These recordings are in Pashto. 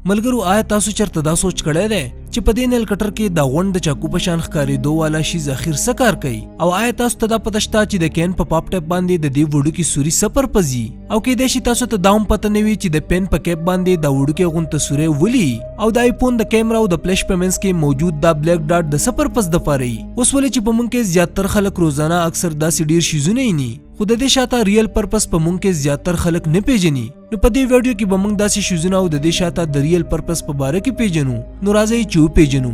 ملګرو آیا تاسو چرته دا سوچ کړی دی چې په دې نیل کټر کې دا غونډ د چاکو په شان ښکارېدو والا شیز اخر څه کار کوي او آیا تاسو ته دا پته شته چې د کین په پاپ ټیپ باندې د دې وډوکي سوري څه پرپز وي او کیدای شي تاسو ته دا هم پته نه وي چې د پین په کیپ باندې دا وډوکي غونډه سوري ولي او د آیفون د کیمرا او د فلش په منځ کې موجود دا بلیک ډاټ د څه پرپز د پاره وي. اوس ولې چې په مونږ کې زیاتره خلک روزانه اکثر داسې ډیر شیزونه یې خو د دې شاته ریل پرپس په مونږ کې زیاتر خلک نه پیژني. نو په دې ویډیو کې به مونږ داسې شیزونه او د دې شاته د ریل پرپس په باره کې پیژنو. نو راځئ چې وپیژنو.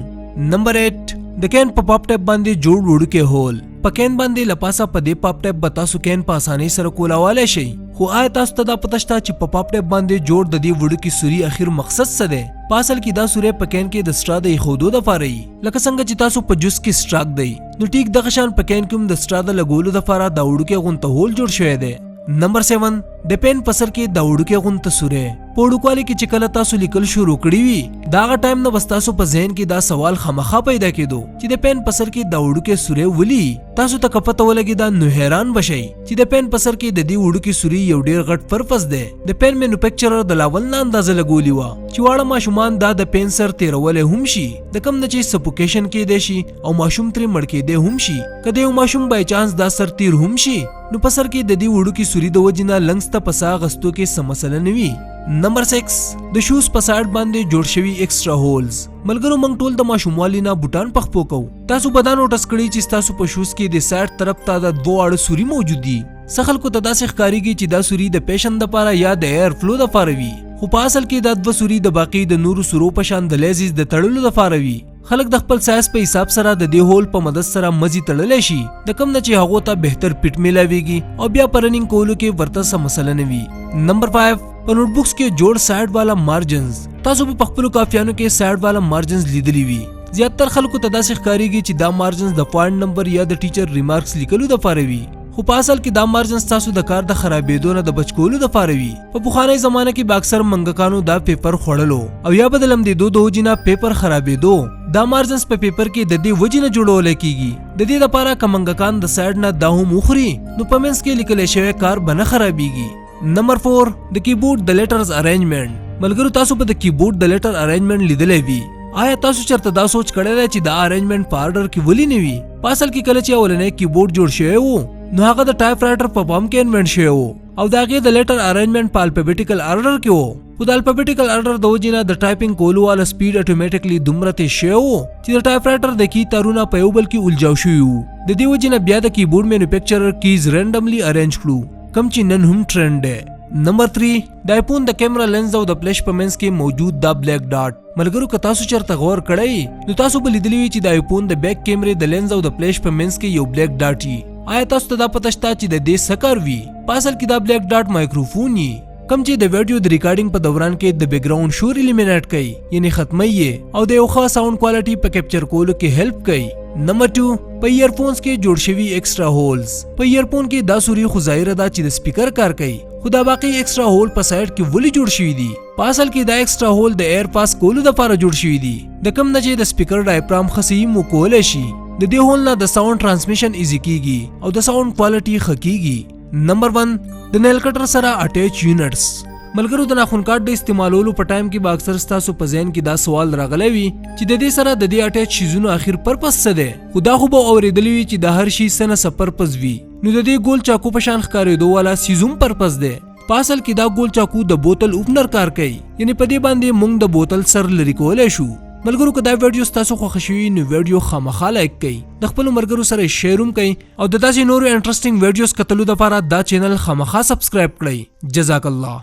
نمبر 8 د کین په پاپ ټیپ باندې جوړ وډوکی هول. په کین باندې لپاسه په دې پاپ ټیپ به تاسو کین په اسانۍ سره کولاولی شئ. خو آیا تاسو ته دا پته شته چې په پاپ ټیپ باندې جوړ د دې وډوکي سوري اخر مقصد څه دی؟ په اصل کې دا سوری په کین کې د سټرا د ایښودو دپاره وي لکه څنګه چې تاسو په جوس کې سټراک دی. نو ټیک دغه شان په کین کې هم د سټرا د لګولو دپاره دا وډوکی غونته هول جوړ شوی دی. نمبر 7 د پین په سر کې دا وډوکی غونته سوری په وډوکوالي کې چې کله تاسو لیکل شروع کړي وي دا هغه ټایم نه بس تاسو په ذهن کې دا سوال خامخا پیدا کېدو چې د پین په سر کې دا وډوکی سوری ولي. تاسو ته که پته ولګي دا نو حیران بشئ چې د پین په سر کې د دې وډوکي سوري یو ډیر غټ پرپز دی. د پین مینوفیکچرر د لاول نه اندازه لګولې وه چې واړه ماشومان دا د پین سر تیرولی هم شي د کم نه چې سپوکیشن کېدی شي او ماشوم ترې مړ کېدی هم شي. که د یو ماشوم بای چانس دا سر تیر هم شي نو په سر کې د دې وډوکي سوري د وجې نه لنګس ته په ساه اخیستو کې څه مسله نه وي. نمبر 6 د شوز په سایډ باندې جوړ شوي ایکسټرا هولز. ملګرو موږ ټول د ماشوموالي نه بوټان پخپو کوو. تاسو به دا نوټس کړئ چې ستاسو په شوز کې د سایډ طرف ته د دوه اړه سوري موجود دي. څه خلکو ته داسې ښکارېږي چې دا سوري د پیشن دپاره یا د ایر فلو دپاره وي خو په اصل کې دا دوه سوري د باقي د نورو سورو په شان د لیزیز د تړلو دپاره وي. خلک د خپل سایز په حساب سره د دې هول په مدد سره مزي تړلی شي د کم نه چې هغو ته بهتر پټ میلاویږي او بیا په رننګ کولو کې ورته څه مسله نه وي. نمبر 5 په نوټ بکس کې جوړ سایډ والا مارجنز. تاسو په خپلو کاپیانو کې سایډ والا مارجنز لیدلی وي. زیاتر خلکو ته داسې ښکارېږي چې دا مارجنز د پوینټ نمبر یا د ټیچر ریمارکس لیکلو دپاره وي خو په اصل کې دا مارجنز تاسو د کار د خرابېدو نه د بچ کولو دپاره وي. په پخوانی زمانه کې به اکثر منګکانو دا پیپر خوړلو او یا به د لمدېدو د وجې نه پیپر خرابېدو. دا مارجنز په پیپر کې د دې وجې نه جوړولی کېږي د دې دپاره که منګکان د سایډ نه دا هم وخوري نو په منځ کې لیکلی شوی کار به نه خرابېږي. نمبر 4 د کیبورډ د لیټرز ارینجمنټ. ملګرو تاسو په د کیبورډ د لیټر ارینجمنټ لیدلی وي. آیا تاسو چرته دا سوچ کړی دی چې دا ارینجمنټ په آرډر کې ولې نه وي؟ په اصل کې کله چې اولنی کیبورډ جوړ شوی و نو هغه د ټایپ رایټر په پام کې انوینټ شوی و او د هغې د لیټر ارینجمنټ په الفابیټیکل آرډر کې و خو د الفابیټیکل آرډر د وجې نه د ټایپینګ کولو والا سپیډ اټومیټیکلی دومره تیز شوی و چې د ټایپ رایټر د کی تارونه په یو بل کې الجاو شوي وو. د دې وجې نه بیا د کیبورډ مینوفیکچرر کیز رینډملی ارینج کړو کم چې نن هم ټرینډ دی. نمبر 3 د آیفون د کیمرا لینز او د فلش په منځ کې موجود دا بلیک ډاټ. ملګرو که تاسو چرته غور کړئ نو تاسو به لیدلی وي چې د آیفون د بیک کیمرې د لینز او د فلش په منځ کې یو بلیک ډاټ وي. آیا تاسو ته دا پته شته چې د دې څه کار وي؟ په اصل کې دا بلیک ډاټ مایکروفون وي کم چې د ویډیو د ریکارډینګ په دوران کې د بیک ګراوند شور الیمینیټ کوي یعنی ختموي یې او د یو ښه ساوند کوالټي په کیپچر کولو کې هیلپ کوي. نمبر 2 په ایرفونز کې جوړ شوي ایکسټرا هولز. په ایرفون کې دا سوري خو ظاهره ده چې د سپیکر کار کوي خو دا باقي ایکسټرا هول په سایډ کې ولې جوړ شوي دي؟ په اصل کې دا ایکسټرا هول د ایر پاس کولو دپاره جوړ شوي دي د کم نه چې د سپیکر ډایفرام ښه صحیح مو کولی شي. د دې هول نه د ساوند ټرانسمیشن ایزي کیږي او د ساوند کوالټي ښه کیږي. نمبر 1 د نیل کټر سره اټیچ یونټس. ملګرو د ناخون کارت د استعمالولو په ټایم کې به اکثر ستاسو په ذهن کې دا سوال راغلی وي چې د دې سره د دې اټیچ شیزونو اخر پرپز څه دی؟ خو دا خو به اورېدلی وي چې د هر شي څه نه څه پرپز وي نو د دې ګول چاکو په شان ښکارېدو والا سیز هم پرپز دی. په اصل کې دا ګول چاکو د بوتل اوپنر کار کوي یعنی په دې باندې موږ د بوتل سر لرې کولی شو. ملګرو که دا ویډیو ستاسو خوښه شوي نو ویډیو خامخا لایک کړئ د خپلو ملګرو سره شیر هم کړئ او د داسې نورو انټرسټینګ ویډیوز کتلو دپاره دا چینل خامخا سبسکرایب کړئ. جزاک الله.